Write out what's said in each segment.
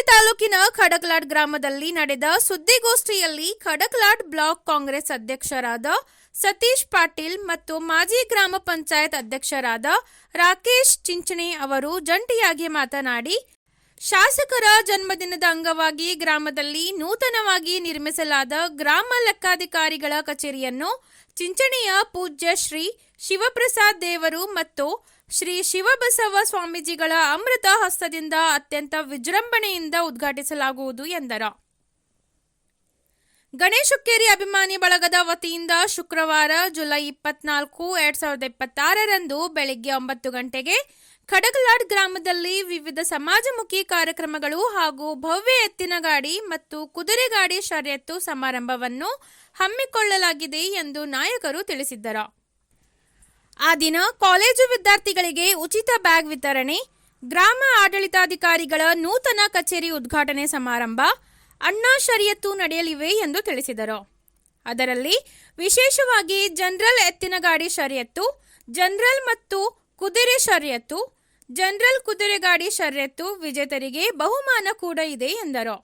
ತಾಲೂಕಿನ ಖಡಕ್ಲಾಡ್ ಗ್ರಾಮದಲ್ಲಿ ನಡೆದ ಸುದ್ದಿಗೋಷ್ಠಿಯಲ್ಲಿ ಖಡಕ್ಲಾಡ್ ಬ್ಲಾಕ್ ಕಾಂಗ್ರೆಸ್ ಅಧ್ಯಕ್ಷರಾದ ಸತೀಶ್ ಪಾಟೀಲ್ ಮತ್ತು ಮಾಜಿ ಗ್ರಾಮ ಪಂಚಾಯತ್ ಅಧ್ಯಕ್ಷರಾದ ರಾಕೇಶ್ ಚಿಂಚಣಿ ಅವರು ಜಂಟಿಯಾಗಿ ಮಾತನಾಡಿ, ಶಾಸಕರ ಜನ್ಮದಿನದ ಅಂಗವಾಗಿ ಗ್ರಾಮದಲ್ಲಿ ನೂತನವಾಗಿ ನಿರ್ಮಿಸಲಾದ ಗ್ರಾಮ ಲೆಕ್ಕಾಧಿಕಾರಿಗಳ ಕಚೇರಿಯನ್ನು ಚಿಂಚಣಿಯ ಪೂಜ್ಯ ಶ್ರೀ ಶಿವಪ್ರಸಾದ್ ದೇವರು ಮತ್ತು ಶ್ರೀ ಶಿವಬಸವ ಸ್ವಾಮೀಜಿಗಳ ಅಮೃತ ಹಸ್ತದಿಂದ ಅತ್ಯಂತ ವಿಜೃಂಭಣೆಯಿಂದ ಉದ್ಘಾಟಿಸಲಾಗುವುದು ಎಂದರು. ಗಣೇಶ್ ಹುಕ್ಕೇರಿ ಅಭಿಮಾನಿ ಬಳಗದ ವತಿಯಿಂದ ಶುಕ್ರವಾರ ಜುಲೈ 24, 2026 ಬೆಳಗ್ಗೆ 9 ಗಂಟೆಗೆ ಖಡಕ್ಲಾಡ್ ಗ್ರಾಮದಲ್ಲಿ ವಿವಿಧ ಸಮಾಜಮುಖಿ ಕಾರ್ಯಕ್ರಮಗಳು ಹಾಗೂ ಭವ್ಯ ಎತ್ತಿನ ಗಾಡಿ ಮತ್ತು ಕುದುರೆ ಗಾಡಿ ಶರ್ಯತ್ತು ಸಮಾರಂಭವನ್ನು ಹಮ್ಮಿಕೊಳ್ಳಲಾಗಿದೆ ಎಂದು ನಾಯಕರು ತಿಳಿಸಿದ್ದರು. ಆ ದಿನ ಕಾಲೇಜು ವಿದ್ಯಾರ್ಥಿಗಳಿಗೆ ಉಚಿತ ಬ್ಯಾಗ್ ವಿತರಣೆ, ಗ್ರಾಮ ಆಡಳಿತಾಧಿಕಾರಿಗಳ ನೂತನ ಕಚೇರಿ ಉದ್ಘಾಟನೆ ಸಮಾರಂಭ, ಅಣ್ಣ ಶರ್ಯತ್ತು ನಡೆಯಲಿವೆ ಎಂದು ತಿಳಿಸಿದರು. ಅದರಲ್ಲಿ ವಿಶೇಷವಾಗಿ ಜನರಲ್ ಎತ್ತಿನ ಗಾಡಿ ಶರ್ಯತ್ತು, ಜನರಲ್ ಮತ್ತು ಕುದುರೆ ಶರ್ಯತ್ತು, ಜನರಲ್ ಕುದುರೆ ಗಾಡಿ ಶರ್ಯತ್ತು ವಿಜೇತರಿಗೆ ಬಹುಮಾನ ಕೂಡ ಇದೆ ಎಂದರು.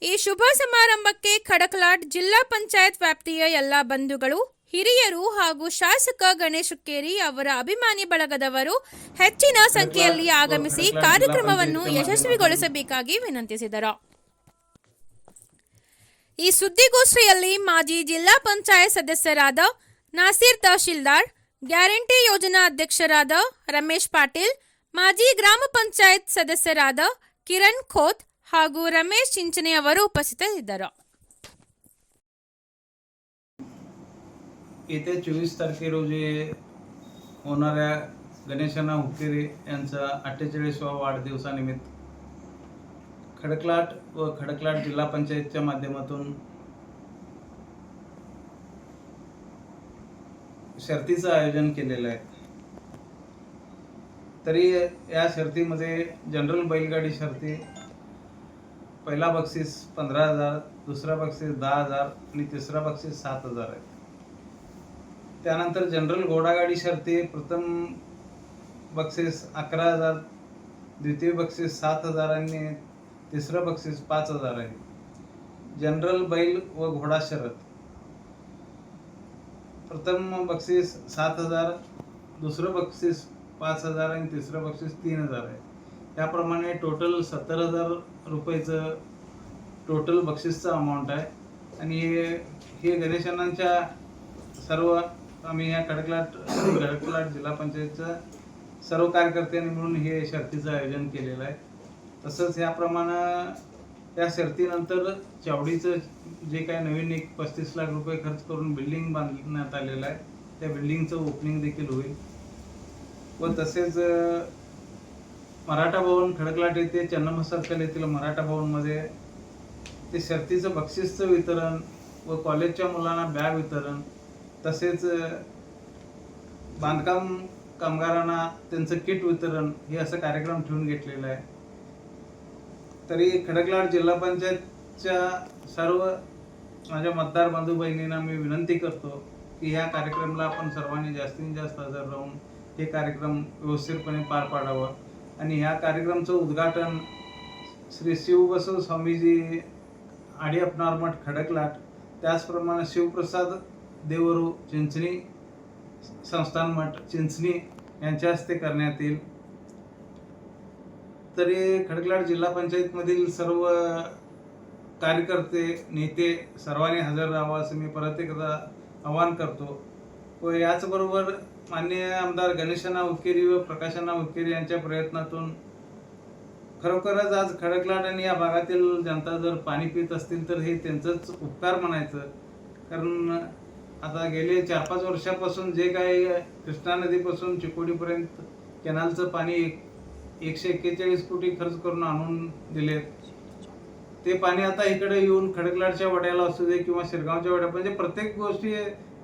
ಈ ಶುಭ ಸಮಾರಂಭಕ್ಕೆ ಖಡಕ್ಲಾಡ್ ಜಿಲ್ಲಾ ಪಂಚಾಯತ್ ವ್ಯಾಪ್ತಿಯ ಎಲ್ಲ ಬಂಧುಗಳು, ಹಿರಿಯರು ಹಾಗೂ ಶಾಸಕ ಗಣೇಶ್ ಹುಕ್ಕೇರಿ ಅವರ ಅಭಿಮಾನಿ ಬಳಗದವರು ಹೆಚ್ಚಿನ ಸಂಖ್ಯೆಯಲ್ಲಿ ಆಗಮಿಸಿ ಕಾರ್ಯಕ್ರಮವನ್ನು ಯಶಸ್ವಿಗೊಳಿಸಬೇಕಾಗಿ ವಿನಂತಿಸಿದರು. ಈ ಸುದ್ದಿಗೋಷ್ಠಿಯಲ್ಲಿ ಮಾಜಿ ಜಿಲ್ಲಾ ಪಂಚಾಯತ್ ಸದಸ್ಯರಾದ ನಾಸೀರ್ ತಹಶೀಲ್ದಾರ್, ಗ್ಯಾರಂಟಿ ಯೋಜನಾ ಅಧ್ಯಕ್ಷರಾದ ರಮೇಶ್ ಪಾಟೀಲ್, ಮಾಜಿ ಗ್ರಾಮ ಪಂಚಾಯತ್ ಸದಸ್ಯರಾದ ಕಿರಣ್ ಖೋತ್ ಹಾಗೂ ರಮೇಶ್ ಚಿಂಚಣಿ ಅವರು उपस्थित येत्या 24 तारखे रोजी होणाऱ्या गणेशांना हुक्केरी यांचा 48वा वाढदिवसानिमित्त खडकलाट व खडकलाट जिल्हा पंचायतच्या माध्यमातून शर्तीचं आयोजन केलेलं आहे. तरी या शर्तीमध्ये जनरल बैलगाडी शर्ती पहिला बक्षीस 15,000, दुसरा बक्षीस 10,000 आणि तिसरा बक्षीस 7,000 आहे. त्यानंतर जनरल घोडागाडी शर्ती प्रथम बक्षीस 11,000, द्वितीय बक्षीस 7,000 आणि तिसरं बक्षीस 5,000 आहे. जनरल बैल व घोडा शर्यत प्रथम बक्षीस 7,000, दुसरं बक्षीस 5,000 आणि तिसरं बक्षीस 3,000 आहे. याप्रमाणे टोटल 70,000 रुपयेचं टोटल बक्षीसचं अमाऊंट आहे. आणि हे गणेशांच्या सर्व आम्ही या खडकलाट जिल्हा पंचायतच्या सर्व कार्यकर्त्यांनी मिळून हे शर्तीचं आयोजन केलेलं आहे. तसंच याप्रमाणे या शर्तीनंतर चावडीचं जे काय नवीन 35 लाख रुपये खर्च करून बिल्डिंग बांधण्यात आलेलं आहे, त्या बिल्डिंगचं ओपनिंग देखील होईल. व तसेच मराठा भवन खडकलाट येथे चन्नम्मा सर्कल येथील मराठा भवनमध्ये ते शर्तीचं बक्षीसचं वितरण व कॉलेजच्या मुलांना बॅग वितरण, तसेच बांधकाम कामगारांना त्यांचं किट वितरण हे असं कार्यक्रम ठेवून घेतलेलं आहे. तरी खडकलाट जिल्हा पंचायतच्या सर्व माझ्या मतदार बंधू बहिणींना मी विनंती करतो की ह्या कार्यक्रमाला आपण सर्वांनी जास्तीत जास्त हजर राहून हे कार्यक्रम व्यवस्थितपणे पार पाडावा. आणि ह्या कार्यक्रमाचं उद्घाटन श्री शिवबसव स्वामीजी आडी अपनार मठ खडकलाट, त्याचप्रमाणे शिवप्रसाद देवरू चिंचणी संस्थान मठ चिंचणी यांच्या हस्ते करण्यात येईल. तरी खडकलाट जिल्हा पंचायतमधील सर्व कार्यकर्ते, नेते सर्वांनी हजर राहावं असं मी परत एकदा आवाहन करतो. व याचबरोबर माननीय आमदार गणेशांना हुक्केरी व प्रकाशांना हुक्केरी यांच्या प्रयत्नातून खरोखरच आज खडकलाट आणि या भागातील जनता जर पाणी पित असतील तर हे त्यांचंच उपकार म्हणायचं. कारण आता गेले 4-5 वर्षापासून जे काही कृष्णा नदीपासून चिकोडीपर्यंत कॅनलचं पाणी 141 कोटी खर्च करून आणून दिलेत, ते पाणी आता इकडे येऊन खडकलाटच्या वड्याला असू दे किंवा शिरगावच्या वड्या, म्हणजे प्रत्येक गोष्टी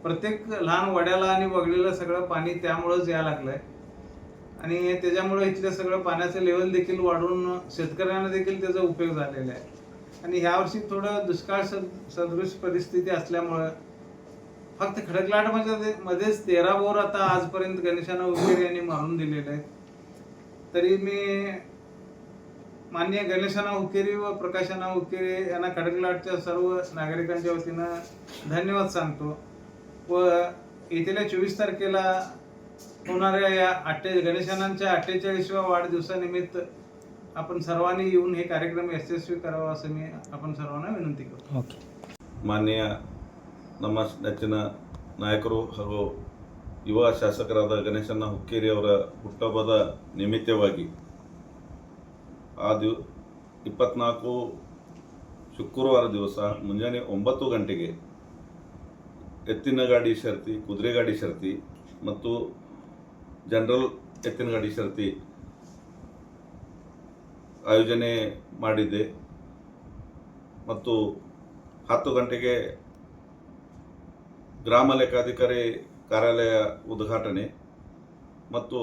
प्रत्येक लहान वड्याला आणि वगळीला सगळं पाणी त्यामुळेच यायला लागलंय. आणि त्याच्यामुळे इथलं सगळं पाण्याचं लेवल देखील वाढून शेतकऱ्यांना देखील त्याचा उपयोग झालेला आहे. आणि ह्या वर्षी थोडं दुष्काळ सदृश परिस्थिती असल्यामुळे फक्त खडकलाट मध्येच 13 बोर आता आजपर्यंत गणेशांना हुक्केरी यांनी मारून दिलेले आहेत. तरी मी माननीय गणेशाना हुक्केरी व प्रकाशाना हुक्केरी यांना खडकलाटच्या सर्व नागरिकांच्या वतीनं धन्यवाद सांगतो व येत्या 24 तारखेला होणाऱ्या या गणेशानांच्या 48व्या वाढदिवसानिमित्त आपण सर्वांनी येऊन हे कार्यक्रम यशस्वी करावा असं मी आपण सर्वांना विनंती करतो. ಮಾನ್ಯ ನಮ್ಮ ನೆಚ್ಚಿನ ನಾಯಕರು ಹಾಗೂ ಯುವ ಶಾಸಕರಾದ ಗಣೇಶಣ್ಣ ಹುಕ್ಕೇರಿ ಅವರ ಹುಟ್ಟುಹಬ್ಬದ ನಿಮಿತ್ತವಾಗಿ 24 ಶುಕ್ರವಾರ ದಿವಸ ಮುಂಜಾನೆ 9 ಗಂಟೆಗೆ ಎತ್ತಿನ ಗಾಡಿ ಶರ್ತಿ, ಕುದುರೆ ಗಾಡಿ ಶರ್ತಿ ಮತ್ತು ಜನರಲ್ ಎತ್ತಿನ ಗಾಡಿ ಶರ್ತಿ ಆಯೋಜನೆ ಮಾಡಿದ್ದೆ ಮತ್ತು 10 ಗಂಟೆಗೆ ಗ್ರಾಮ ಲೆಕ್ಕಾಧಿಕಾರಿ ಕಾರ್ಯಾಲಯ ಉದ್ಘಾಟನೆ ಮತ್ತು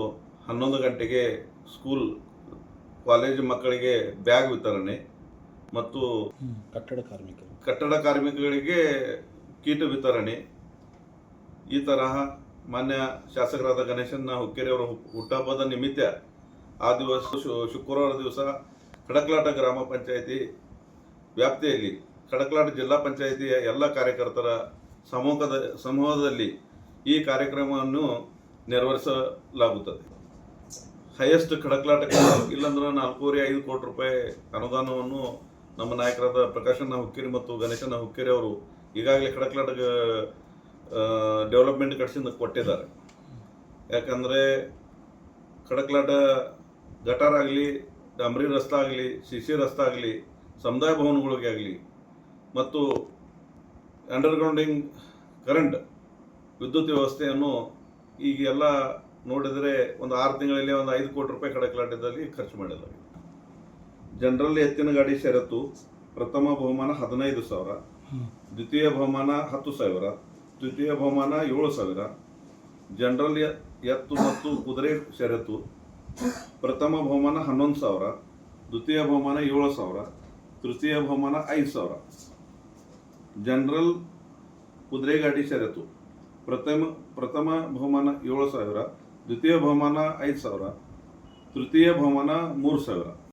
11 ಗಂಟೆಗೆ ಸ್ಕೂಲ್ ಕಾಲೇಜು ಮಕ್ಕಳಿಗೆ ಬ್ಯಾಗ್ ವಿತರಣೆ ಮತ್ತು ಕಟ್ಟಡ ಕಾರ್ಮಿಕರಿಗೆ ಕೀಟ ವಿತರಣೆ. ಈ ತರಹ ಮಾನ್ಯ ಶಾಸಕರಾದ ಗಣೇಶಣ್ಣ ಹುಕ್ಕೇರಿ ಅವರ ಹುಟ್ಟುಹಬ್ಬದ ನಿಮಿತ್ತ ಆ ದಿವಸ ಶುಕ್ರವಾರ ದಿವಸ ಕಡಕಲಾಟ ಗ್ರಾಮ ಪಂಚಾಯಿತಿ ವ್ಯಾಪ್ತಿಯಲ್ಲಿ ಕಡಕಲಾಟ ಜಿಲ್ಲಾ ಪಂಚಾಯಿತಿಯ ಎಲ್ಲ ಕಾರ್ಯಕರ್ತರ ಸಮೂಹದಲ್ಲಿ ಈ ಕಾರ್ಯಕ್ರಮವನ್ನು ನೆರವೇರಿಸಲಾಗುತ್ತದೆ. ಹೈಯೆಸ್ಟ್ ಕಡಕಲಾಟಕ್ಕೆ ಇಲ್ಲಾಂದ್ರೆ 4.5 ಕೋಟಿ ರೂಪಾಯಿ ಅನುದಾನವನ್ನು ನಮ್ಮ ನಾಯಕರಾದ ಪ್ರಕಾಶಣ್ಣ ಹುಕ್ಕೇರಿ ಮತ್ತು ಗಣೇಶಣ್ಣ ಹುಕ್ಕೇರಿ ಅವರು ಈಗಾಗಲೇ ಕಡಕಲಾಟ ಡೆವಲಪ್ಮೆಂಟ್ ಕಡೆಯಿಂದ ಕೊಟ್ಟಿದ್ದಾರೆ. ಯಾಕಂದರೆ ಕಡಕಲಾಟ ಗಟಾರ್ ಆಗಲಿ, ಡಾಂಬರಿ ರಸ್ತೆ ಆಗಲಿ, ಸಿಸಿ ರಸ್ತೆ ಆಗಲಿ, ಸಮುದಾಯ ಭವನಗಳಿಗೆ ಆಗಲಿ ಮತ್ತು ಅಂಡರ್ಗ್ರೌಂಡಿಂಗ್ ಕರೆಂಟ್ ವಿದ್ಯುತ್ ವ್ಯವಸ್ಥೆಯನ್ನು ಈಗೆಲ್ಲ ನೋಡಿದರೆ ಒಂದು 6 ತಿಂಗಳಲ್ಲಿ ಒಂದು 5 ಕೋಟಿ ರೂಪಾಯಿ ಕಡಕಲಾಟದಲ್ಲಿ ಖರ್ಚು ಮಾಡಲಾಗಿದೆ. ಜನರಲ್ ಎತ್ತಿನ ಗಾಡಿ ಷರತ್ತು ಪ್ರಥಮ ಬಹುಮಾನ 15,000, ದ್ವಿತೀಯ ಬಹುಮಾನ 10,000, ತೃತೀಯ ಬಹುಮಾನ 7,000. ಜನರಲ್ ಎತ್ತು ಮತ್ತು ಕುದುರೆ ಷರತ್ತು ಪ್ರಥಮ ಬಹುಮಾನ 11,000, ದ್ವಿತೀಯ ಬಹುಮಾನ 7,000, ತೃತೀಯ ಬಹುಮಾನ 5,000. ಜನರಲ್ ಕುದುರೆ ಗಾಡಿ ಷರತ್ತು ಪ್ರಥಮ ಬಹುಮಾನ 7,000, ದ್ವಿತೀಯ ಬಹುಮಾನ 5,000, ತೃತೀಯ ಬಹುಮಾನ 3,000.